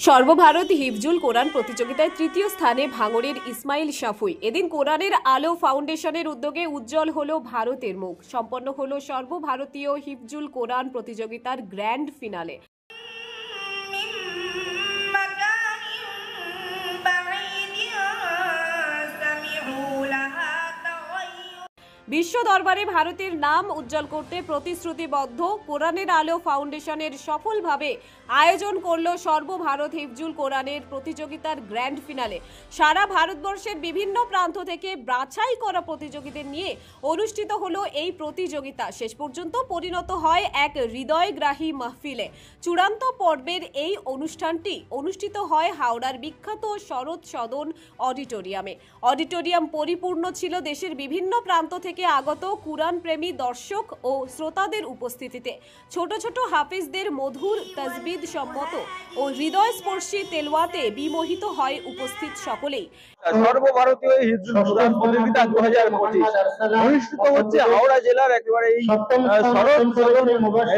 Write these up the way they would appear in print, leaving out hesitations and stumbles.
সর্বভারত হিফজুল কোরআন প্রতিযোগিতায় তৃতীয় স্থানে ভাঙড়ের ইসমাইল সাফুই। এদিন কোরআনের আলো ফাউন্ডেশনের উদ্যোগে উজ্জ্বল হলো ভারতের মুখ। সম্পন্ন হলো সর্বভারতীয় হিফজুল কোরআন প্রতিযোগিতার গ্র্যান্ড ফিনালে। বিশ্ব দরবারে ভারতের নাম উজ্জ্বল করতে প্রতিশ্রুতিবদ্ধ কোরআনের আলো ফাউন্ডেশনের সফলভাবে আয়োজন করলো সর্বভারত হিফজুল কোরআনের প্রতিযোগিতার গ্র্যান্ড ফিনালে। সারা ভারতবর্ষের বিভিন্ন প্রান্ত থেকে বাছাই করা প্রতিযোগীদের নিয়ে অনুষ্ঠিত হলো এই প্রতিযোগিতা। শেষ পর্যন্ত পরিণত হয় এক হৃদয়গ্রাহী মাহফিলে। চূড়ান্ত পর্বের এই অনুষ্ঠানটি অনুষ্ঠিত হয় হাওড়ার বিখ্যাত শরৎ সদন অডিটোরিয়ামে। অডিটোরিয়াম পরিপূর্ণ ছিল দেশের বিভিন্ন প্রান্ত থেকে আগত কুরআন প্রেমী দর্শক ও শ্রোতাদের উপস্থিতিতে। ছোট ছোট হাফিজদের মধুর তাজবিদ সম্মত ও হৃদয়স্পর্শী তেলাওয়াতে বিমোহিত হয় উপস্থিত সকলেই। সর্বভারতীয় হিফজুল কোরআন প্রতিযোগিতা 2025 অনুষ্ঠিত হচ্ছে হাওড়া জেলার একেবারে এই শরৎ সদন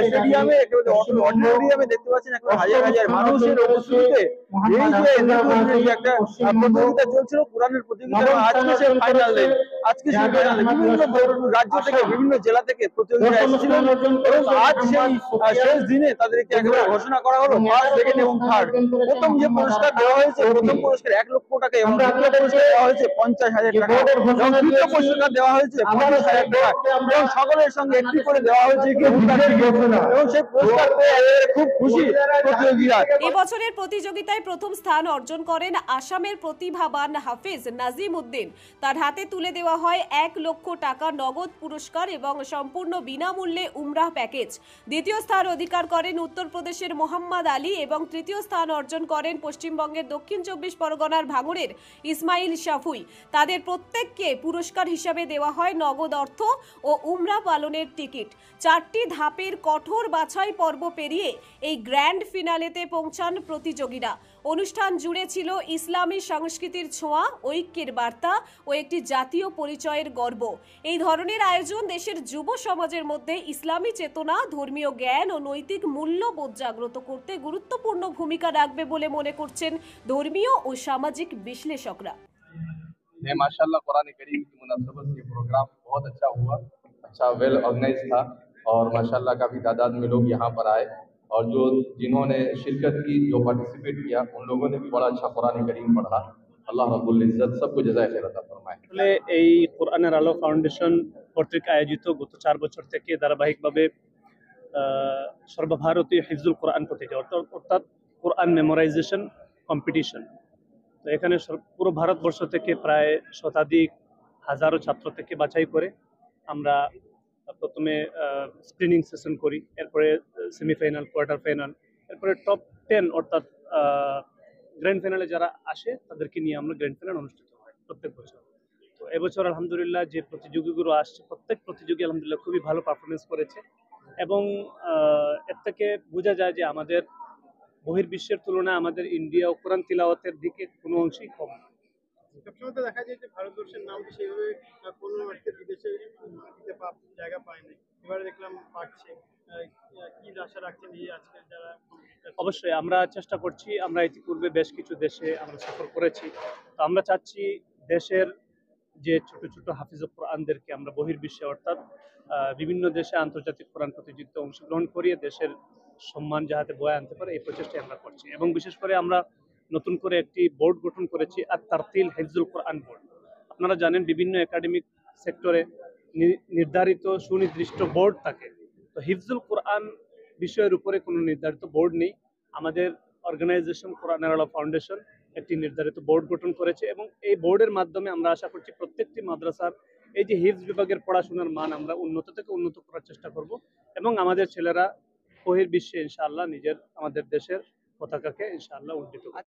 স্টেডিয়ামে, একেবারে অডিটোরিয়ামে দেখতে পাচ্ছেন একেবারে হাজার হাজার মানুষের উপস্থিতিতে এই যে একটা প্রতিযোগিতা চলছিল কোরআনের প্রতিযোগিতা, আজকে সে ফাইনাল ডে। আজকে সে ফাইনাল ডে, বিভিন্ন রাজ্য থেকে বিভিন্ন জেলা থেকে প্রতিযোগীরা এসেছিলেন এবং আজ সেই শেষ দিনে তাদেরকে একেবারে ঘোষণা করা হলো ফার্স্ট, সেকেন্ড এবং থার্ড। প্রথম যে পুরস্কার দেওয়া হয়েছে, প্রথম পুরস্কার 1 লক্ষ টাকা এবং দ্বিতীয় পুরস্কার দেওয়া হয়েছে 50,000 টাকা এবং তৃতীয় পুরস্কার দেওয়া হয়েছে 50,000 টাকা এবং সকলের সঙ্গে একটি করে দেওয়া হয়েছে এবং সেই পুরস্কার পেয়ে খুব খুশি প্রতিযোগীরা। এই বছরের প্রতিযোগিতায় প্রথম স্থান অর্জন করেন আসামের প্রতিভাবান হাফিজ নাজিম উদ্দিন। তার হাতে তুলে দেওয়া হয় 1 লক্ষ টাকা নগদ পুরস্কার এবং সম্পূর্ণ বিনামূল্যে উমরাহ প্যাকেজ। দ্বিতীয় স্থান অধিকার করেন উত্তরপ্রদেশের মোহাম্মদ আলী এবং তৃতীয় স্থান অর্জন করেন পশ্চিমবঙ্গের দক্ষিণ 24 পরগনার ভাঙড়ের ইসমাইল সাফুই। তাদের প্রত্যেককে পুরস্কার হিসাবে দেওয়া হয় নগদ অর্থ ও উমরাহ পালনের টিকিট। 4টি ধাপের কঠোর বাছাই পর্ব পেরিয়ে এই গ্র্যান্ড ফিনালেতে পৌঁছান প্রতিযোগীরা। অনুষ্ঠান জুড়ে ছিল ইসলামী সংস্কৃতির ছোঁয়া, ঐক্যের বার্তা ও একটি জাতীয় পরিচয়ের গর্ব। এই ধরনের আয়োজন দেশের যুব সমাজের মধ্যে ইসলামী চেতনা, ধর্মীয় জ্ঞান ও নৈতিক মূল্যবোধ জাগ্রত করতে গুরুত্বপূর্ণ ভূমিকা রাখবে বলে মনে করছেন ধর্মীয় ও সামাজিক বিশ্লেষকরা। माशाल्लाह कुरान करीम की मुनासबत से प्रोग्राम बहुत अच्छा हुआ, अच्छा वेल ऑर्गेनाइज था और माशाल्लाह काफ़ी तादाद में लोग यहाँ पर आए और जिन्होंने शिरकत की, जो पार्टिसिपेट किया, उन लोगों ने भी बड़ा अच्छा कुरान करीम पढ़ा। अल्लाह रब्बुल इज्जत सबको जज़ाए खैर अता फरमाए। আসলে এই কোরআনের আলো ফাউন্ডেশন কর্তৃক আয়োজিত গত 4 বছর থেকে ধারাবাহিকভাবে সর্বভারতীয় হিফজুল কোরআন প্রতিযোগিতা অর্থাৎ কোরআন মেমোরাইজেশন কম্পিটিশন। তো এখানে পুরো ভারতবর্ষ থেকে প্রায় শতাধিক হাজারো ছাত্র থেকে বাছাই করে আমরা প্রথমে স্ক্রিনিং সেশন করি, এরপরে সেমিফাইনাল, কোয়ার্টার ফাইনাল, এরপরে টপ 10 অর্থাৎ গ্র্যান্ড ফাইনালে যারা আসে তাদেরকে নিয়ে আমরা গ্র্যান্ড ফাইনাল অনুষ্ঠিত হয় প্রত্যেক বছর। তো এবছর আলহামদুলিল্লাহ যে প্রতিযোগীগুলো আসছে প্রত্যেক প্রতিযোগী আলহামদুলিল্লাহ খুবই ভালো পারফরমেন্স করেছে এবং এর থেকে বোঝা যায় যে আমাদের বহির্বিশ্বের তুলনায় আমাদের ইন্ডিয়া ও কোরআন তিলাওয়াতের দিকে কোনো অংশেই কম। সবসময় তো দেখা যায় যে ভারতবর্ষের নাম সেইভাবে কোনো একটা বিদেশে জায়গা পায় না, এবারে দেখলাম পাচ্ছে। কি আশা রাখছেন এই আজকে যারা? অবশ্যই আমরা চেষ্টা করছি, আমরা ইতিপূর্বে বেশ কিছু দেশে আমরা সফর করেছি। তো আমরা চাচ্ছি দেশের যে ছোট ছোট হাফিজ কোরআনদেরকে আমরা বহির্বিশ্বে অর্থাৎ বিভিন্ন দেশে আন্তর্জাতিক কোরআন প্রতিযোগিতায় অংশগ্রহণ করিয়ে দেশের সম্মান যাহাতে বয়ে আনতে পারে এই প্রচেষ্টাই আমরা করছি এবং বিশেষ করে আমরা নতুন করে একটি বোর্ড গঠন করেছি, আত-তারতিল হিফজুল কোরআন বোর্ড। আপনারা জানেন বিভিন্ন একাডেমিক সেক্টরে নির্ধারিত সুনির্দিষ্ট বোর্ড থাকে, তো হিফজুল কোরআন বিষয়ের উপরে কোনো নির্ধারিত বোর্ড নেই। আমাদের অর্গানাইজেশন কোরআনের আলো ফাউন্ডেশন একটি নির্ধারিত বোর্ড গঠন করেছে এবং এই বোর্ডের মাধ্যমে আমরা আশা করছি প্রত্যেকটি মাদ্রাসার এই যে হিফজ বিভাগের পড়াশোনার মান আমরা উন্নত থেকে উন্নত করার চেষ্টা করব এবং আমাদের ছেলেরা বহির্বিশ্বে ইনশাআল্লাহ আমাদের দেশের পতাকাকে ইনশাআল্লাহ উন্নীত করবে।